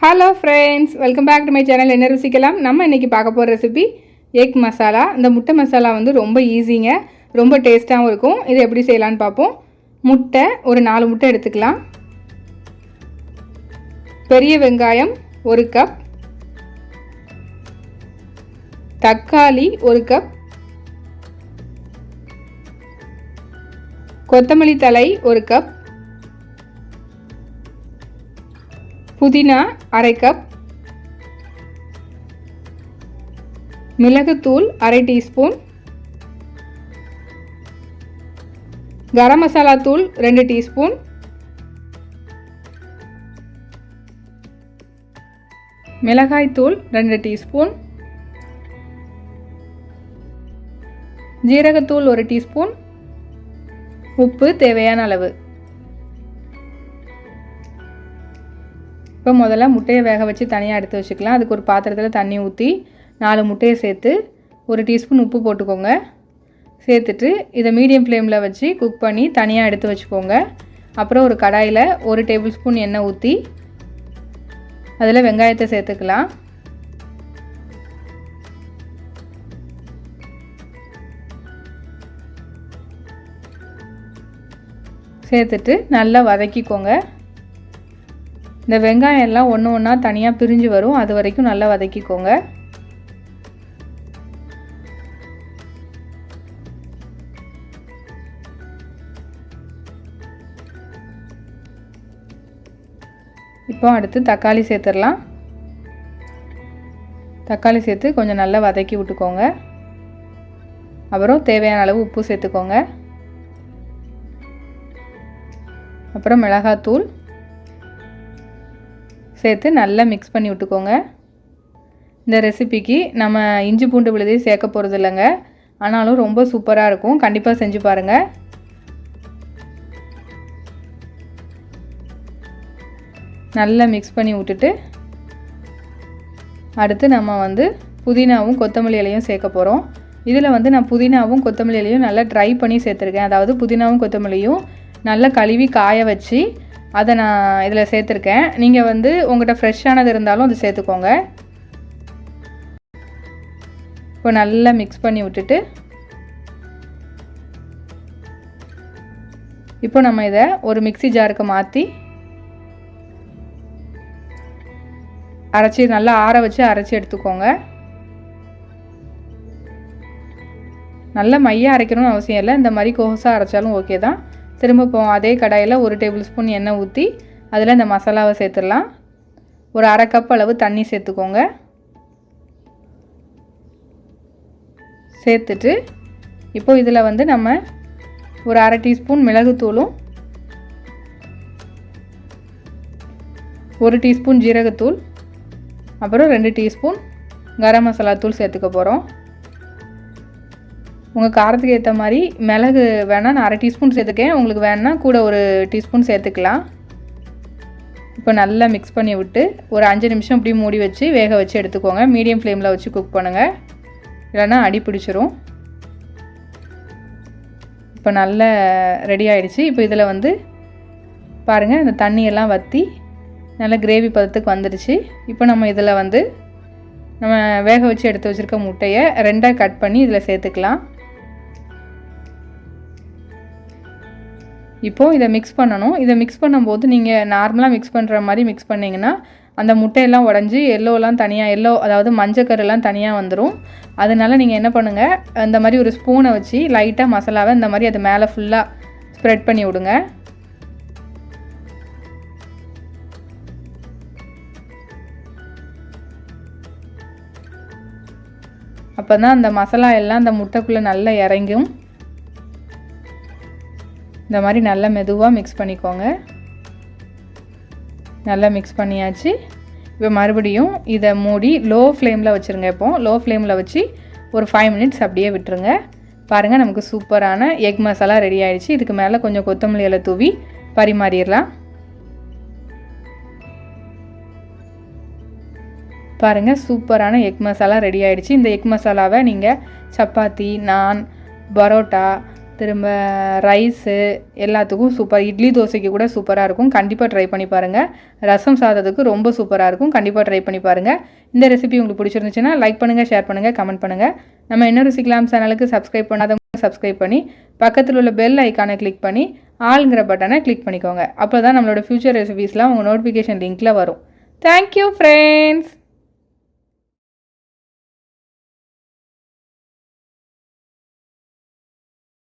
Hello friends, welcome back to my channel என்ன ருசிக்கலாம். நம்ம இன்றைக்கி பார்க்க போகிற ரெசிபி எக் மசாலா. இந்த முட்டை மசாலா வந்து ரொம்ப ஈஸிங்க, ரொம்ப டேஸ்ட்டாகவும் இருக்கும். இது எப்படி செய்யலான்னு பார்ப்போம். முட்டை ஒரு 4 முட்டை எடுத்துக்கலாம். பெரிய வெங்காயம் 1 கப், தக்காளி 1 கப், கொத்தமல்லி தழை 1 கப், புதினா 1/2 கப், மிளகுத்தூள் 1/2 டீஸ்பூன், கரம் மசாலா தூள் 2 டீஸ்பூன், மிளகாய் தூள் 2 டீஸ்பூன், ஜீரகத்தூள் 1 டீஸ்பூன், உப்பு தேவையான அளவு. இப்போ முதல்ல முட்டையை வேக வச்சு தனியாக எடுத்து வச்சுக்கலாம். அதுக்கு ஒரு பாத்திரத்தில் தண்ணி ஊற்றி 4 முட்டையை சேர்த்து 1 டீஸ்பூன் உப்பு போட்டுக்கோங்க. சேர்த்துட்டு இதை மீடியம் ஃப்ளேமில் வச்சு குக் பண்ணி தனியாக எடுத்து வச்சுக்கோங்க. அப்புறம் ஒரு கடாயில் 1 டேபிள் ஸ்பூன் எண்ணெய் ஊற்றி அதில் வெங்காயத்தை சேர்த்துக்கலாம். சேர்த்துட்டு நல்லா வதக்கிக்கோங்க. இந்த வெங்காயம் எல்லாம் ஒன்று ஒன்றா தனியாக பிரிஞ்சு வரும், அது வரைக்கும் நல்லா வதக்கிக்கோங்க. இப்போ அடுத்து தக்காளி சேர்த்துடலாம். தக்காளி சேர்த்து கொஞ்சம் நல்லா வதக்கி விட்டுக்கோங்க. அப்புறம் தேவையான அளவு உப்பு சேர்த்துக்கோங்க. அப்புறம் மிளகாத்தூள் சேர்த்து நல்லா மிக்ஸ் பண்ணி விட்டுக்கோங்க. இந்த ரெசிபிக்கு நம்ம இஞ்சி பூண்டு விழுதி சேர்க்க போகிறது இல்லைங்க, ஆனாலும் ரொம்ப சூப்பராக இருக்கும். கண்டிப்பாக செஞ்சு பாருங்கள். நல்லா மிக்ஸ் பண்ணி விட்டுட்டு அடுத்து நம்ம வந்து புதினாவும் கொத்தமல்லி இலையும் சேர்க்க போகிறோம். இதில் வந்து நான் புதினாவும் கொத்தமல்லி இலையும் நல்லா ட்ரை பண்ணி சேர்த்துருக்கேன். அதாவது புதினாவும் கொத்தமல்லியும் நல்லா கழுவி காய வச்சு அதை நான் இதில் சேர்த்துருக்கேன். நீங்கள் வந்து உங்கள்கிட்ட ஃப்ரெஷ்ஷானது இருந்தாலும் அது சேர்த்துக்கோங்க. இப்போ நல்லா மிக்ஸ் பண்ணி விட்டுட்டு இப்போ நம்ம இதை ஒரு மிக்ஸி ஜாருக்கு மாற்றி அரைச்சி நல்லா ஆற வச்சு அரைச்சி எடுத்துக்கோங்க. நல்லா மையாக அரைக்கணும்னு அவசியம் இல்லை, இந்த மாதிரி கோஸாக அரைச்சாலும் ஓகே தான். திரும்ப அதே கடாயில் 1 டேபிள் ஸ்பூன் எண்ணெய் ஊற்றி அதில் இந்த மசாலாவை சேர்த்துடலாம். ஒரு 1/2 கப் அளவு தண்ணி சேர்த்துக்கோங்க. சேர்த்துட்டு இப்போ இதில் வந்து நம்ம ஒரு 1/2 டீஸ்பூன் மிளகுத்தூளும் 1 டீஸ்பூன் ஜீரகத்தூள் அப்புறம் 2 டீஸ்பூன் கரம் மசாலா தூள் சேர்த்துக்க போகிறோம். உங்கள் காரத்துக்கு ஏற்ற மாதிரி மிளகு வேணால் நான் 1/2 டீஸ்பூன் சேர்த்துக்கேன், உங்களுக்கு வேணா கூட 1 டீஸ்பூன் சேர்த்துக்கலாம். இப்போ நல்லா மிக்ஸ் பண்ணி விட்டு ஒரு 5 நிமிஷம் இப்படி மூடி வச்சு வேக வச்சு எடுத்துக்கோங்க. மீடியம் ஃப்ளேமில் வச்சு குக் பண்ணுங்கள், இல்லைன்னா அடி பிடிச்சிரும். இப்போ நல்லா ரெடி ஆகிடுச்சு. இப்போ இதில் வந்து பாருங்கள், இந்த தண்ணியெல்லாம் வற்றி நல்லா கிரேவி பதத்துக்கு வந்துடுச்சு. இப்போ நம்ம இதில் வந்து நம்ம வேக வச்சு எடுத்து வச்சுருக்க முட்டையை 2ஆக கட் பண்ணி இதில் சேர்த்துக்கலாம். இப்போது இதை மிக்ஸ் பண்ணணும். இதை மிக்ஸ் பண்ணும்போது நீங்கள் நார்மலாக மிக்ஸ் பண்ணுற மாதிரி மிக்ஸ் பண்ணிங்கன்னா அந்த முட்டையெல்லாம் உடஞ்சி எல்லோலாம் தனியாக அதாவது மஞ்சக்கருலாம் தனியாக வந்துடும். அதனால் நீங்கள் என்ன பண்ணுங்கள், இந்த மாதிரி ஒரு ஸ்பூனை வச்சு லைட்டாக மசாலாவை இந்த மாதிரி அது மேலே ஃபுல்லாக ஸ்ப்ரெட் பண்ணி விடுங்க. அப்போ தான் அந்த மசாலா எல்லாம் அந்த முட்டைக்குள்ளே நல்லா இறங்கும். இந்த மாதிரி நல்லா மெதுவாக மிக்ஸ் பண்ணிக்கோங்க. நல்லா மிக்ஸ் பண்ணியாச்சு. இப்போ மறுபடியும் இதை மூடி லோ ஃப்ளேமில் வச்சுருங்க. இப்போது லோ ஃப்ளேமில் வச்சு ஒரு 5 மினிட்ஸ் அப்படியே விட்டுருங்க. பாருங்கள், நமக்கு சூப்பரான எக் மசாலா ரெடி ஆகிடுச்சு. இதுக்கு மேலே கொஞ்சம் கொத்தமல்லி இலை தூவி பரிமாறிடலாம். பாருங்கள், சூப்பரான எக் மசாலா ரெடி ஆகிடுச்சு. இந்த எக் மசாலாவை நீங்கள் சப்பாத்தி, நான், பரோட்டா, திரும்ப ரைஸு எல்லாத்துக்கும் சூப்பர். இட்லி தோசைக்கு கூட சூப்பராக இருக்கும். கண்டிப்பாக ட்ரை பண்ணி பாருங்கள். ரசம் சாதத்துக்கு ரொம்ப சூப்பராக இருக்கும். கண்டிப்பாக ட்ரை பண்ணி பாருங்கள். இந்த ரெசிபி உங்களுக்கு பிடிச்சிருந்துச்சுன்னா லைக் பண்ணுங்கள், ஷேர் பண்ணுங்கள், கமெண்ட் பண்ணுங்கள். நம்ம என்ன ருசிக்கலாம் சேனலுக்கு சப்ஸ்கிரைப் பண்ணாதவங்க சப்ஸ்கிரைப் பண்ணி பக்கத்தில் உள்ள பெல் ஐக்கானை கிளிக் பண்ணி ஆளுங்கிற பட்டனை கிளிக் பண்ணிக்கோங்க. அப்போ தான் நம்மளோட ஃப்யூச்சர் ரெசிபீஸ்லாம் உங்கள் நோட்டிஃபிகேஷன் லிங்க்கில் வரும். Thank you friends.